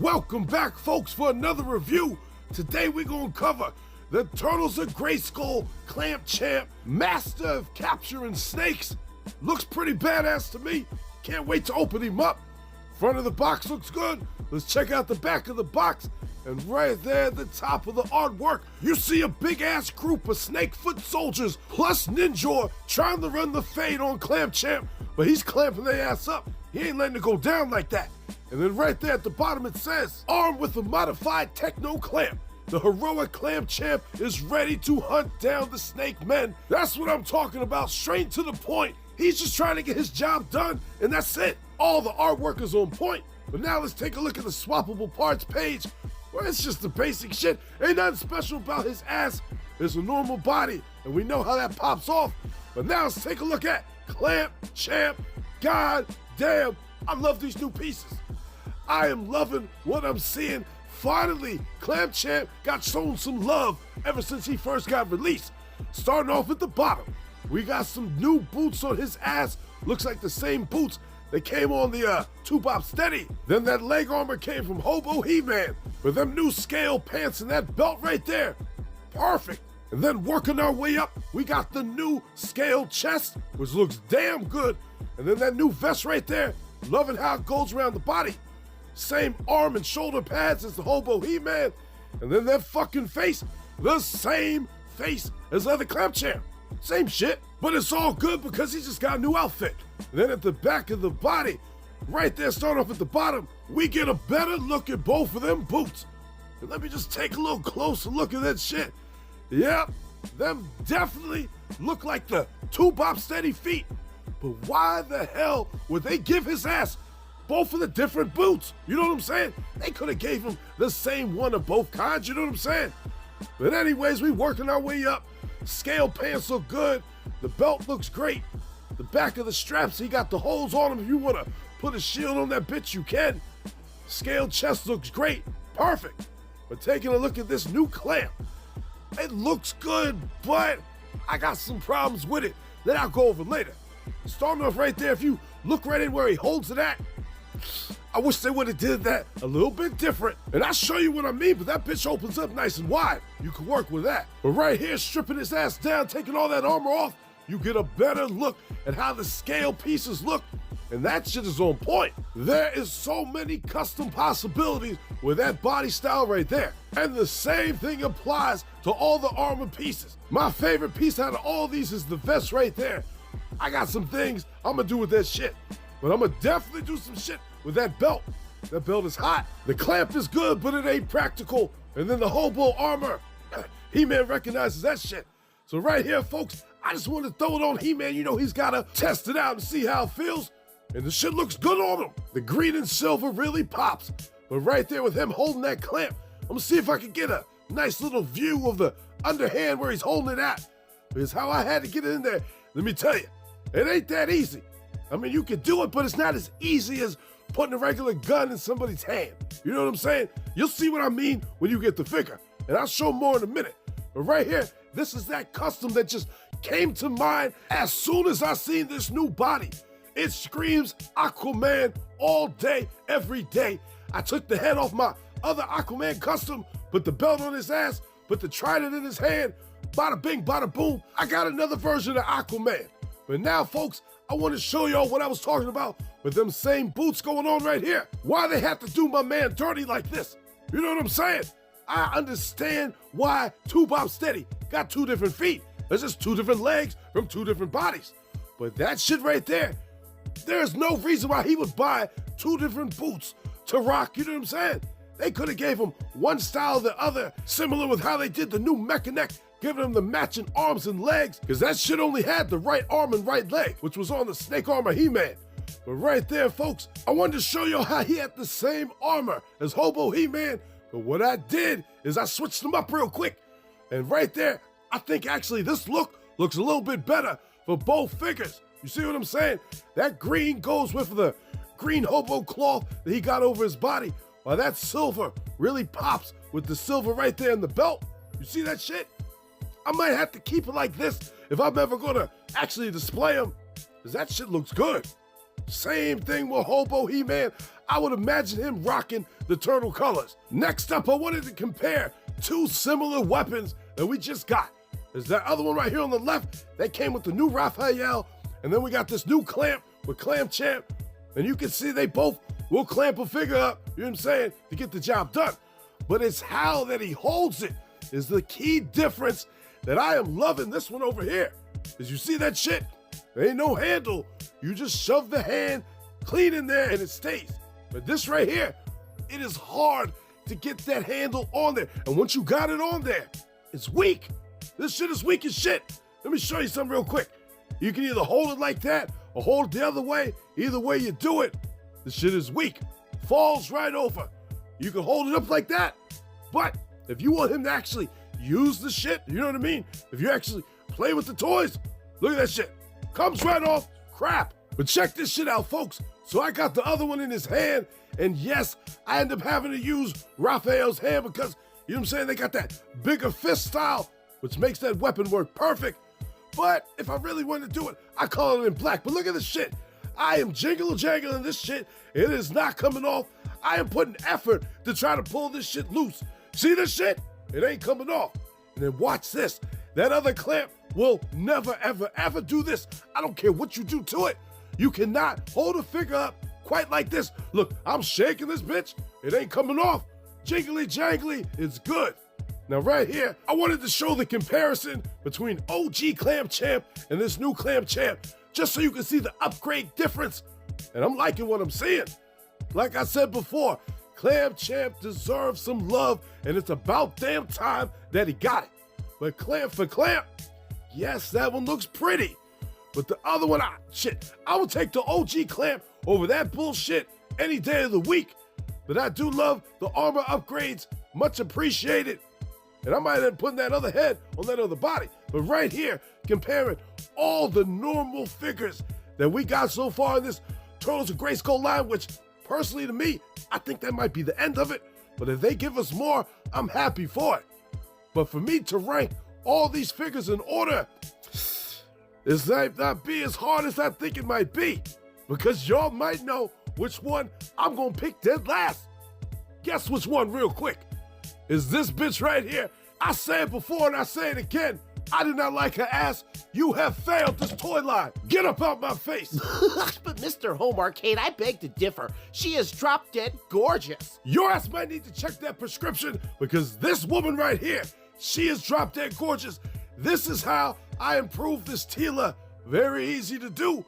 Welcome back, folks, for another review. Today we're gonna cover the Turtles of Grayskull Clamp Champ, Master of Capturing Snakes. Looks pretty badass to me. Can't wait to open him up. Front of the box looks good. Let's check out the back of the box. And right there at the top of the artwork, you see a big-ass group of snake-foot soldiers plus Ninja trying to run the fade on Clamp Champ, but he's clamping their ass up. He ain't letting it go down like that. And then right there at the bottom it says, armed with a modified techno clamp, the heroic Clamp Champ is ready to hunt down the snake men. That's what I'm talking about, straight to the point. He's just trying to get his job done, and that's it. All the artwork is on point. But now let's take a look at the swappable parts page, where it's just the basic shit. Ain't nothing special about his ass. It's a normal body, and we know how that pops off. But now let's take a look at Clamp Champ. God damn, I love these new pieces. I am loving what I'm seeing. Finally, Clamp Champ got shown some love ever since he first got released. Starting off at the bottom, we got some new boots on his ass. Looks like the same boots that came on the 2-Bop Steady. Then that leg armor came from Hobo He-Man. With them new scale pants and that belt right there. Perfect. And then working our way up, we got the new scale chest, which looks damn good. And then that new vest right there. Loving how it goes around the body. Same arm and shoulder pads as the Hobo He-Man. And then that fucking face, the same face as the other Clamp Champ. Same shit, but it's all good because he just got a new outfit. And then at the back of the body, right there, starting off at the bottom, we get a better look at both of them boots. And let me just take a little closer look at that shit. Yep, them definitely look like the 2-Bop Steady feet. But why the hell would they give his ass both of the different boots? You know what I'm saying? They could have gave him the same one of both kinds, you know what I'm saying? But anyways, we working our way up. Scale pants look good. The belt looks great. The back of the straps, he got the holes on them. If you want to put a shield on that bitch, you can. Scale chest looks great. Perfect. But taking a look at this new clamp, it looks good, but I got some problems with it that I'll go over later. Starting off right there, if you look right in where he holds it at, I wish they would have did that a little bit different. And I'll show you what I mean, but that bitch opens up nice and wide. You can work with that. But right here, stripping his ass down, taking all that armor off, you get a better look at how the scale pieces look. And that shit is on point. There is so many custom possibilities with that body style right there. And the same thing applies to all the armor pieces. My favorite piece out of all these is the vest right there. I got some things I'm gonna do with that shit. But I'm gonna definitely do some shit with that belt. That belt is hot. The clamp is good, but it ain't practical. And then the hobo armor, He-Man recognizes that shit. So right here, folks, I just want to throw it on He-Man. You know he's gotta test it out and see how it feels. And the shit looks good on him. The green and silver really pops. But right there with him holding that clamp, I'm gonna see if I can get a nice little view of the underhand where he's holding it at. Because how I had to get it in there, let me tell you, it ain't that easy. I mean, you can do it, but it's not as easy as putting a regular gun in somebody's hand. You know what I'm saying? You'll see what I mean when you get the figure. And I'll show more in a minute. But right here, this is that custom that just came to mind as soon as I seen this new body. It screams Aquaman all day, every day. I took the head off my other Aquaman custom, put the belt on his ass, put the trident in his hand, bada bing, bada boom. I got another version of Aquaman. But now, folks, I want to show y'all what I was talking about with them same boots going on right here. Why they have to do my man dirty like this. You know what I'm saying? I understand why 2-Bop Steady got 2 different feet. There's just 2 different legs from 2 different bodies. But that shit right there, there's no reason why he would buy 2 different boots to rock, you know what I'm saying? They could have gave him one style or the other, similar with how they did the new Mecha-Neck, giving him the matching arms and legs, because that shit only had the right arm and right leg, which was on the snake armor He-Man. But right there, folks, I wanted to show you how he had the same armor as Hobo He-Man, but what I did is I switched them up real quick. And right there, I think actually this look looks a little bit better for both figures. You see what I'm saying? That green goes with the green hobo cloth that he got over his body, while that silver really pops with the silver right there in the belt. You see that shit? I might have to keep it like this if I'm ever gonna actually display them, because that shit looks good. Same thing with Hobo He-Man. I would imagine him rocking the turtle colors. Next up, I wanted to compare two similar weapons that we just got. There's that other one right here on the left that came with the new Raphael, and then we got this new clamp with Clamp Champ, and you can see they both will clamp a figure up, you know what I'm saying, to get the job done. But it's how that he holds it is the key difference that I am loving this one over here. As you see that shit, there ain't no handle. You just shove the hand clean in there and it stays. But this right here, it is hard to get that handle on there. And once you got it on there, it's weak. This shit is weak as shit. Let me show you something real quick. You can either hold it like that or hold it the other way. Either way you do it, the shit is weak. Falls right over. You can hold it up like that, but if you want him to actually use the shit, you know what I mean? If you actually play with the toys, look at that shit. Comes right off, crap. But check this shit out, folks. So I got the other one in his hand, and yes, I end up having to use Raphael's hand because, you know what I'm saying, they got that bigger fist style, which makes that weapon work perfect. But if I really wanted to do it, I call it in black. But look at this shit. I am jangling this shit. It is not coming off. I am putting effort to try to pull this shit loose. See this shit? It ain't coming off. And then watch this. That other clamp will never, ever, ever do this. I don't care what you do to it. You cannot hold a figure up quite like this. Look, I'm shaking this bitch. It ain't coming off. Jiggly jangly, it's good. Now right here, I wanted to show the comparison between OG Clamp Champ and this new Clamp Champ, just so you can see the upgrade difference. And I'm liking what I'm seeing. Like I said before, Clamp Champ deserves some love, and it's about damn time that he got it. But Clamp for Clamp, yes, that one looks pretty. But the other one, I would take the OG Clamp over that bullshit any day of the week. But I do love the armor upgrades, much appreciated. And I might end up putting that other head on that other body. But right here, comparing all the normal figures that we got so far in this Turtles of Grayskull line, which personally to me, I think that might be the end of it. But if they give us more, I'm happy for it. But for me to rank all these figures in order, this might not be as hard as I think it might be. Because y'all might know which one I'm gonna pick dead last. Guess which one real quick? Is this bitch right here. I said it before and I say it again. I did not like her ass. You have failed this toy line. Get up out my face. But Mr. Home Arcade, I beg to differ. She is drop dead gorgeous. Your ass might need to check that prescription because this woman right here, she is drop dead gorgeous. This is how I improve this Tila. Very easy to do.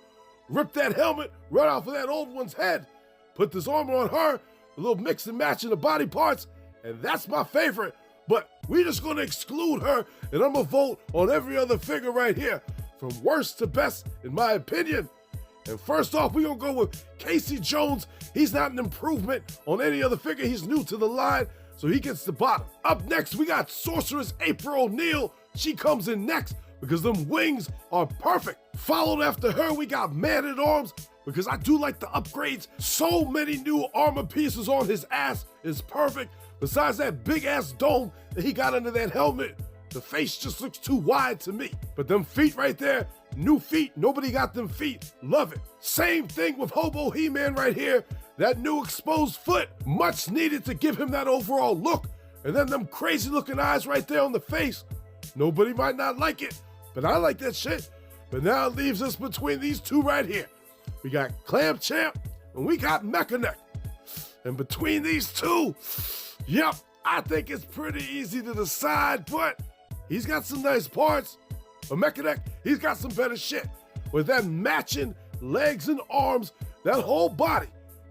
Rip that helmet right off of that old one's head. Put this armor on her, a little mix and match in the body parts, and that's my favorite. But we just gonna exclude her, and I'm gonna vote on every other figure right here, from worst to best, in my opinion. And first off, we gonna go with Casey Jones. He's not an improvement on any other figure. He's new to the line, so he gets the bottom. Up next, we got Sorceress April O'Neil. She comes in next because them wings are perfect. Followed after her, we got Man-at-Arms, because I do like the upgrades. So many new armor pieces on his ass is perfect. Besides that big ass dome that he got under that helmet, the face just looks too wide to me. But them feet right there, new feet, nobody got them feet. Love it. Same thing with Hobo He-Man right here. That new exposed foot, much needed to give him that overall look. And then them crazy looking eyes right there on the face. Nobody might not like it, but I like that shit. But now it leaves us between these two right here. We got Clamp Champ and we got Mecha-Neck. And between these two, yep, I think it's pretty easy to decide, but he's got some nice parts. But Mecha-Neck, he's got some better shit. With that matching legs and arms, that whole body,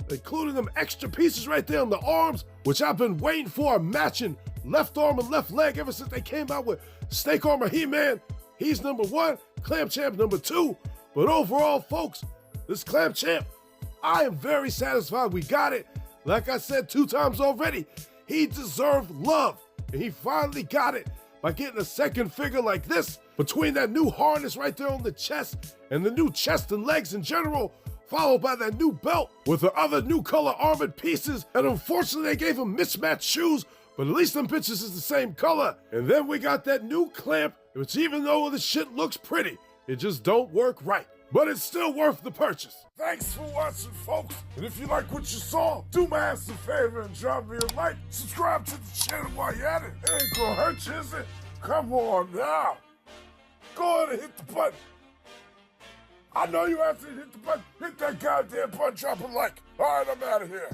including them extra pieces right there on the arms, which I've been waiting for, matching left arm and left leg ever since they came out with Snake Armor He-Man. He's number one, Clamp Champ number two. But overall, folks, this Clamp Champ, I am very satisfied we got it. Like I said 2 times already, he deserved love, and he finally got it by getting a second figure like this. Between that new harness right there on the chest and the new chest and legs in general, followed by that new belt with the other new color armored pieces, and unfortunately they gave him mismatched shoes, but at least them bitches is the same color. And then we got that new clamp, which even though the shit looks pretty, it just don't work right. but it's still worth the purchase. Thanks for watching, folks. And if you like what you saw, do my ass a favor and drop me a like. Subscribe to the channel while you're at it. It ain't gonna hurt you, is it? Come on now. Go ahead and hit the button. I know you have to hit the button. Hit that goddamn button, drop a like. All right, I'm out of here.